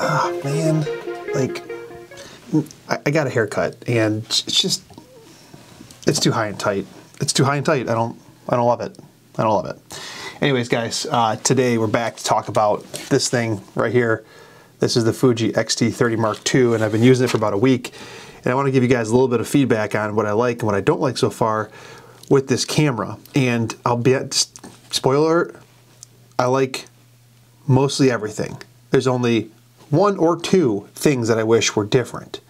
oh man, like I got a haircut and it's too high and tight. It's too high and tight. I don't love it. I don't love it. Anyways, guys, today we're back to talk about this thing right here. This is the Fuji XT30 Mark II, and I've been using it for about a week. And I want to give you guys a little bit of feedback on what I like and what I don't like so far with this camera. And I'll be, spoiler alert, I like mostly everything. There's only one or two things that I wish were different.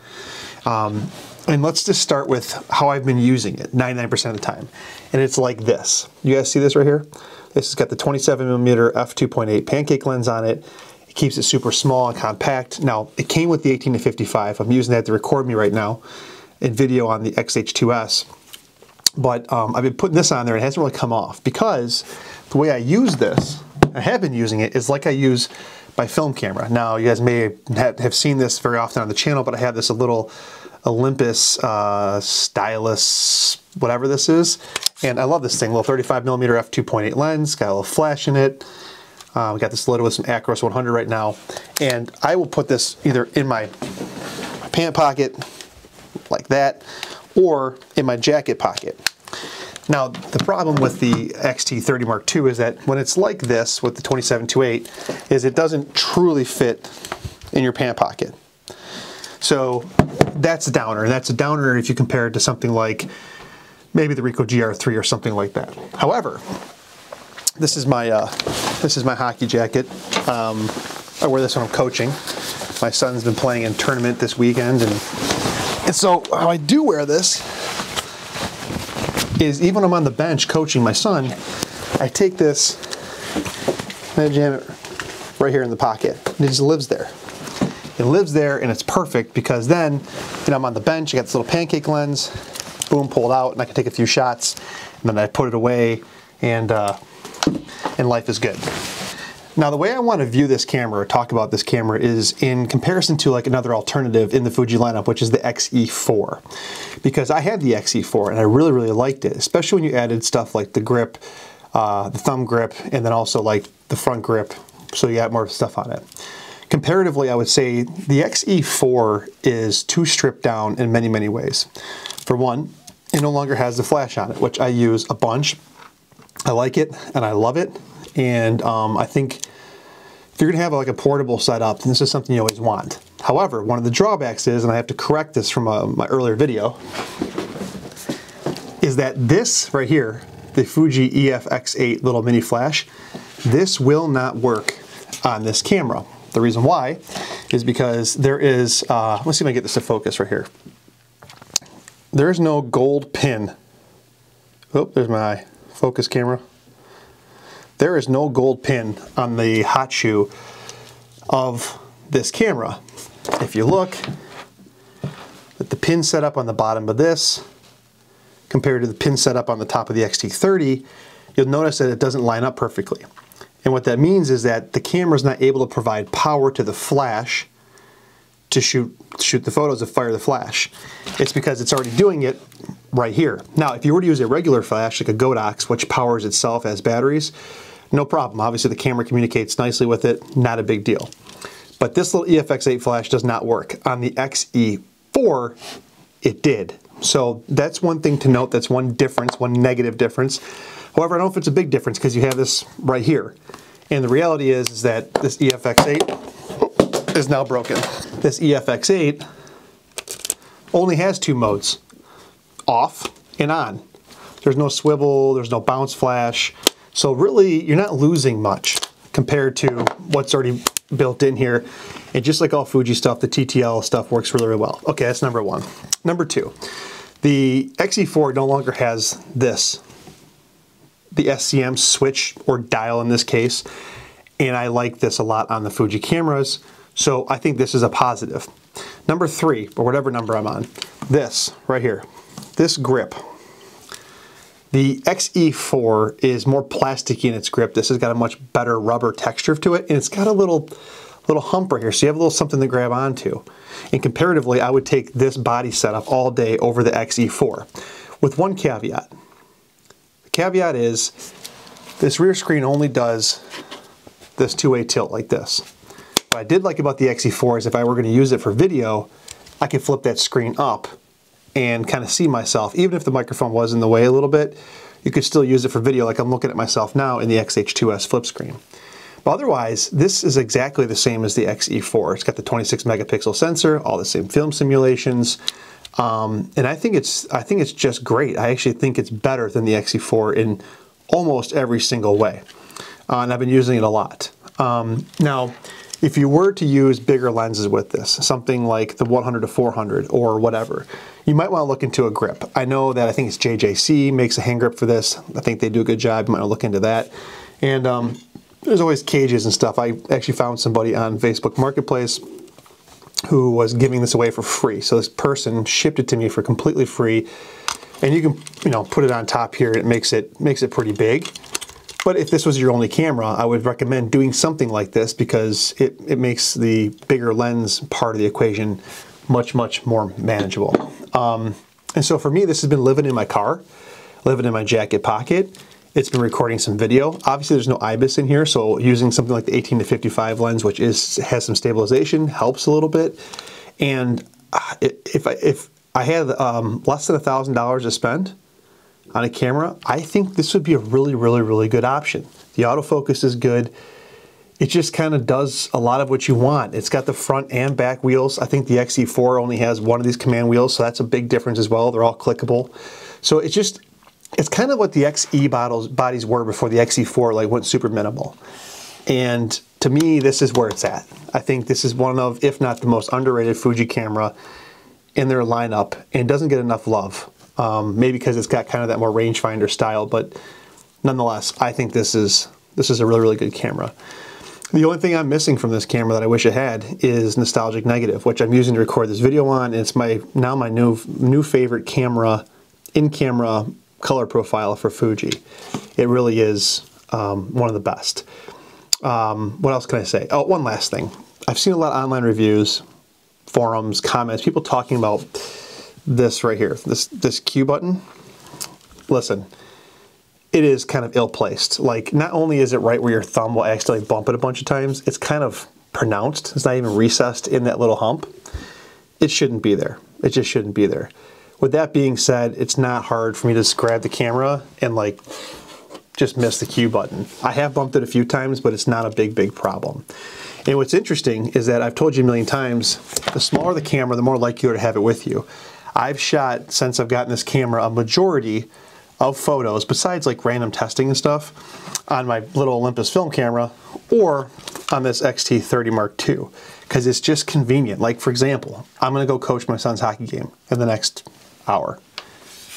And let's just start with how I've been using it 99% of the time. And it's like this. You guys see this right here? This has got the 27mm f2.8 pancake lens on it. It keeps it super small and compact. Now, it came with the 18-55. I'm using that to record me right now in video on the XH2S. But I've been putting this on there and it hasn't really come off because the way I use this, I have been using it, is like I use my film camera. Now, you guys may have seen this very often on the channel, but I have this little Olympus stylus, whatever this is. And I love this thing, little 35mm f2.8 lens, got a little flash in it. We got this loaded with some Acros 100 right now. And I will put this either in my pant pocket, like that, or in my jacket pocket. Now, the problem with the XT30 Mark II is that when it's like this with the 27-8, is it doesn't truly fit in your pant pocket. So that's a downer, and that's a downer if you compare it to something like maybe the Ricoh GR3 or something like that. However, this is my hockey jacket. I wear this when I'm coaching. My son's been playing in a tournament this weekend, and so how I do wear this is even when I'm on the bench coaching my son, I take this and I jam it right here in the pocket. And it just lives there. It lives there, and it's perfect because then, you know, I'm on the bench, I got this little pancake lens, boom, pulled out, and I can take a few shots, and then I put it away, and life is good. Now, the way I want to view this camera or talk about this camera is in comparison to like another alternative in the Fuji lineup, which is the XE4. Because I had the XE4 and I really, really liked it, especially when you added stuff like the grip, the thumb grip, and then also like the front grip, so you got more stuff on it. Comparatively, I would say the XE4 is too stripped down in many, many ways. For one, it no longer has the flash on it, which I use a bunch. I like it and I love it. And I think if you're gonna have like a portable setup, then this is something you always want. However, one of the drawbacks is, and I have to correct this from my earlier video, is that this right here, the Fuji EFX8 little mini flash, this will not work on this camera. The reason why is because there is, let's see if I can get this to focus right here. There's no gold pin. Oh, there's my focus camera. There is no gold pin on the hot shoe of this camera. If you look at the pin setup on the bottom of this compared to the pin setup on the top of the XT30, you'll notice that it doesn't line up perfectly. And what that means is that the camera is not able to provide power to the flash to shoot the photos, to fire the flash. It's because it's already doing it right here. Now, if you were to use a regular flash, like a Godox, which powers itself as batteries, no problem. Obviously, the camera communicates nicely with it, not a big deal. But this little EFX8 flash does not work. On the XE4, it did. So that's one thing to note. That's one difference, one negative difference. However, I don't know if it's a big difference because you have this right here. And the reality is that this EFX8 is now broken. This EFX8 only has two modes, off and on. There's no swivel, there's no bounce flash. So really, you're not losing much compared to what's already built in here. And just like all Fuji stuff, the TTL stuff works really, really well. Okay, that's number one. Number two, the XE4 no longer has this, the SCM switch or dial in this case. And I like this a lot on the Fuji cameras. So I think this is a positive. Number three, or whatever number I'm on, this right here, this grip. The XE4 is more plasticky in its grip. This has got a much better rubber texture to it, and it's got a little hump right here, so you have a little something to grab onto. And comparatively, I would take this body setup all day over the XE4, with one caveat. The caveat is this rear screen only does this two-way tilt like this. What I did like about the XT4 is if I were going to use it for video, I could flip that screen up and kind of see myself. Even if the microphone was in the way a little bit, you could still use it for video like I'm looking at myself now in the XH2S flip screen. But otherwise, this is exactly the same as the XE4. It's got the 26 megapixel sensor, all the same film simulations, and I think it's just great. I actually think it's better than the XE4 in almost every single way, and I've been using it a lot. Now, if you were to use bigger lenses with this, something like the 100 to 400 or whatever, you might want to look into a grip. I know that I think it's JJC makes a hand grip for this. I think they do a good job. You might want to look into that. And there's always cages and stuff. I actually found somebody on Facebook Marketplace who was giving this away for free. So this person shipped it to me for completely free. And you can, you know, put it on top here. It makes it pretty big. But if this was your only camera, I would recommend doing something like this because it makes the bigger lens part of the equation much, much more manageable. And so for me, this has been living in my car, living in my jacket pocket. It's been recording some video. Obviously, there's no IBIS in here, so using something like the 18 to 55 lens, which has some stabilization, helps a little bit. And if I had less than $1,000 to spend on a camera, I think this would be a really, really, really good option. The autofocus is good. It just kind of does a lot of what you want. It's got the front and back wheels. I think the XE4 only has one of these command wheels, so that's a big difference as well. They're all clickable. So it's kind of what the XE bodies were before the XE4 like went super minimal. And to me, this is where it's at. I think this is one of, if not the most underrated Fuji camera in their lineup, and doesn't get enough love. Maybe because it's got kind of that more rangefinder style, but nonetheless, I think this is a really, really good camera. The only thing I'm missing from this camera that I wish it had is nostalgic negative, which I'm using to record this video on. It's now my new favorite camera, in-camera color profile for Fuji. It really is one of the best. What else can I say? Oh, one last thing. I've seen a lot of online reviews, forums, comments, people talking about this right here, this Q button. Listen, it is kind of ill-placed. Like, not only is it right where your thumb will accidentally bump it a bunch of times, it's kind of pronounced. It's not even recessed in that little hump. It shouldn't be there. It just shouldn't be there. With that being said, it's not hard for me to just grab the camera and like just miss the Q button. I have bumped it a few times, but it's not a big problem. And what's interesting is that I've told you a million times, the smaller the camera, the more likely you are to have it with you. I've shot, since I've gotten this camera, a majority of photos, besides like random testing and stuff, on my little Olympus film camera or on this XT30 Mark II, because it's just convenient. Like, for example, I'm gonna go coach my son's hockey game in the next hour.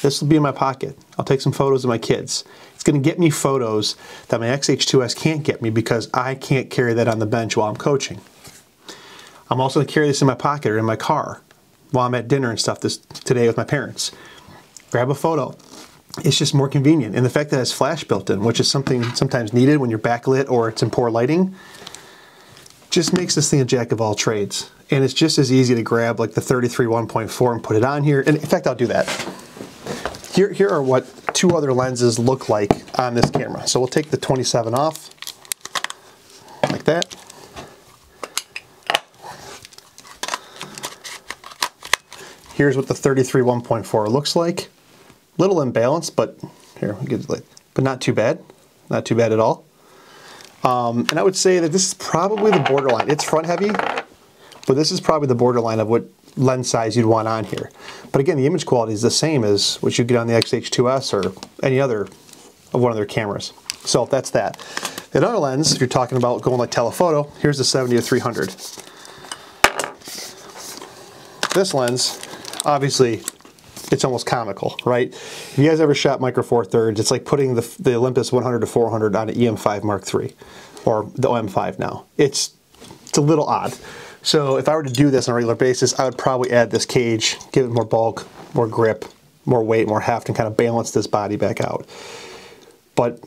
This will be in my pocket. I'll take some photos of my kids. It's gonna get me photos that my XH2S can't get me because I can't carry that on the bench while I'm coaching. I'm also gonna carry this in my pocket or in my car while I'm at dinner and stuff today with my parents. Grab a photo. It's just more convenient. And the fact that it has flash built in, which is something sometimes needed when you're backlit or it's in poor lighting, just makes this thing a jack of all trades. And it's just as easy to grab like the 33 1.4 and put it on here. And in fact, I'll do that. Here are what two other lenses look like on this camera. So we'll take the 27 off, like that. Here's what the 33 1.4 looks like. Little imbalanced, but here, but not too bad. Not too bad at all. And I would say that this is probably the borderline. It's front heavy, but this is probably the borderline of what lens size you'd want on here. But again, the image quality is the same as what you get on the XH2S or any other of one of their cameras. So that's that. Another lens, if you're talking about going like telephoto, here's the 70 to 300. This lens, obviously, it's almost comical, right? If you guys ever shot Micro Four Thirds, it's like putting the Olympus 100 to 400 on an EM5 Mark III, or the OM5 now. It's a little odd. So if I were to do this on a regular basis, I would probably add this cage, give it more bulk, more grip, more weight, more heft, and kind of balance this body back out. But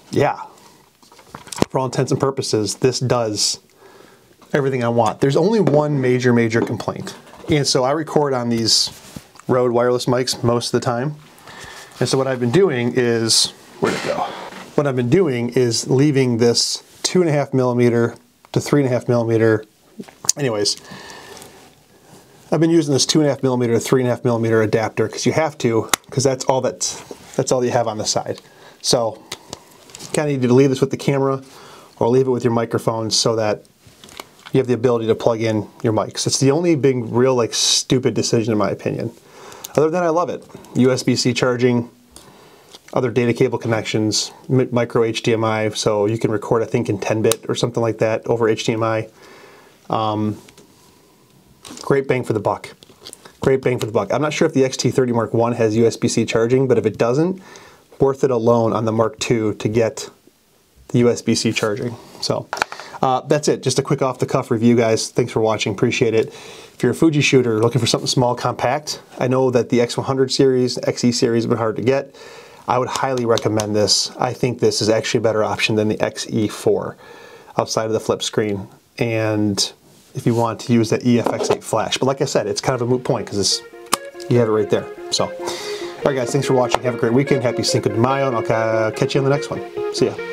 yeah, for all intents and purposes, this does everything I want. There's only one major complaint. And so I record on these Rode wireless mics most of the time. And so what I've been doing is, where'd it go? What I've been doing is leaving this 2.5mm to 3.5mm anyways, I've been using this 2.5mm to 3.5mm adapter because you have to, because that's all you have on the side. So kind of need to leave this with the camera or leave it with your microphone so that you have the ability to plug in your mics. It's the only big, real, like, stupid decision in my opinion. Other than that, I love it. USB-C charging, other data cable connections, micro HDMI, so you can record, I think, in 10-bit or something like that over HDMI. Great bang for the buck. Great bang for the buck. I'm not sure if the XT30 Mark I has USB-C charging, but if it doesn't, worth it alone on the Mark II to get the USB-C charging. So that's it. Just a quick off-the-cuff review, guys. Thanks for watching. Appreciate it. If you're a Fuji shooter looking for something small, compact, I know that the X100 series, XE series have been hard to get. I would highly recommend this. I think this is actually a better option than the XE4 outside of the flip screen. And if you want to use that EFX8 flash. But like I said, it's kind of a moot point because you have it right there. So, all right, guys, thanks for watching. Have a great weekend. Happy Cinco de Mayo, and I'll catch you on the next one. See ya.